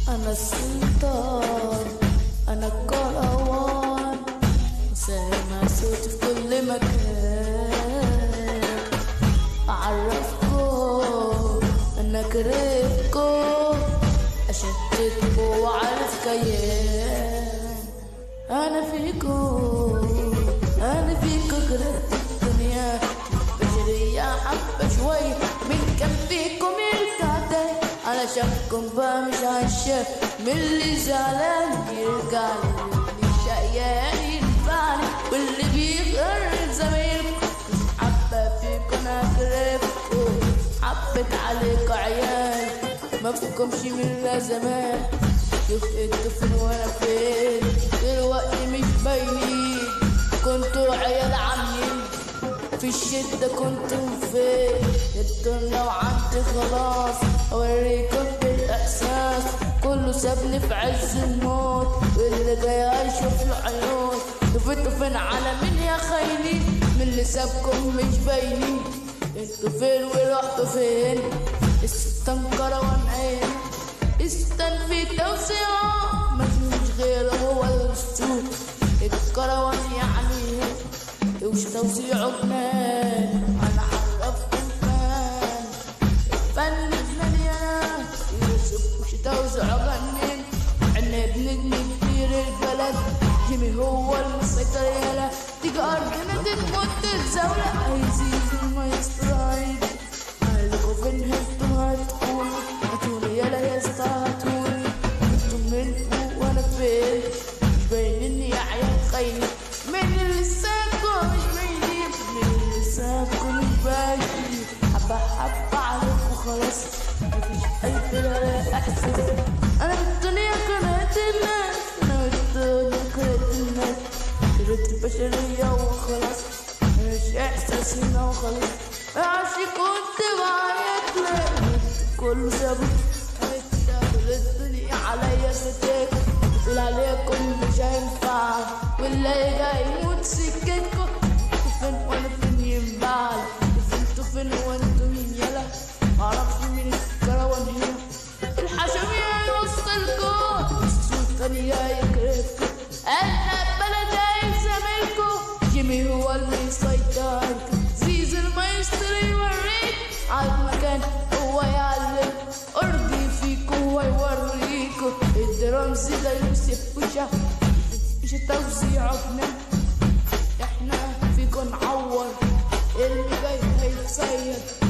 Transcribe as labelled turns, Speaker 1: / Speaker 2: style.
Speaker 1: أنا السلطان، أنا الكروان، سامع صوتي في كل مكان. أعرفكم أنا كرهكم، أشتتكم وأعرف كيان. أنا فيكم كرهت الدنيا بشرية حبة شوية، من كان فيكم يرجع تاني علشانكم بقى مش عايشة. من اللي زعلان يرجع لي، شقيان ينفعني، واللي بيغير زميلكم. مش حابة فيكم أنا كرهتكم، حبت عليك عيال ما فيكمش من لا زمان. شوف انتوا فين وانا فين، دلوقتي مش باينين. كنتوا عيال عاملين في الشدة، كنتوا فين؟ الدنيا وعدت خلاص، اوريكم بالاحساس. كله سابني في عز الموت، واللي جاي اشوف له عيون. شوف انتوا فين على مين يا خاينين، من اللي سابكم مش باينين. انتوا فين ورحتوا فين؟ استنكر وانعين، استن في توسيع مفيش غيره هو الاسلوب. الكروان يعني وش توسيعه جنان. انا عرفكم فن الفن جنان يا ناس، يوسف وش توسيعه جنان. عنا بنجم كتير البلد، جيمي هو المسيطر يالا. تيجي ارضنا تتموت الزولة، هيزيد المايسترو عيد. قالكوا فين هنتوا هتكونوا، هاتوني يالا يا اسطى هاتوني. انتوا منكوا وانا فين، مش باينين يا عيال خاينين. من اللي سابكوا مش باينين، من اللي سابكوا مش باينين. حبة حبة عليكوا خلاص، مفيش اي كده احساس. انا بالدنيا كرهت الناس، انا بالدنيا كرهت الناس. كرهت البشرية وخلاص، مش احساس هنا وخلاص. عشان كنت بعيط لك كله سابك، كل الدنيا عليا ستاك. بتقول عليكم مش هينفع، واللي جاي يموت سكتكم. انتوا فين وانا فين ينبعل، انتوا فين وانتوا مين يلا. معرفش مين الكروان هنا، الحشمية يوصلكم، السلطانية يكرهكم. انا بلد عايز زميلكم، جيمي هو اللي يسيطر. زيزو المايسترو يوريك عالمكان، هو يعلم أرضي فيكو هو يوريكو. الدرامز ده يوسف وشا مش توزيعنا، احنا فيكو نعور. اللي جاي هيتصيد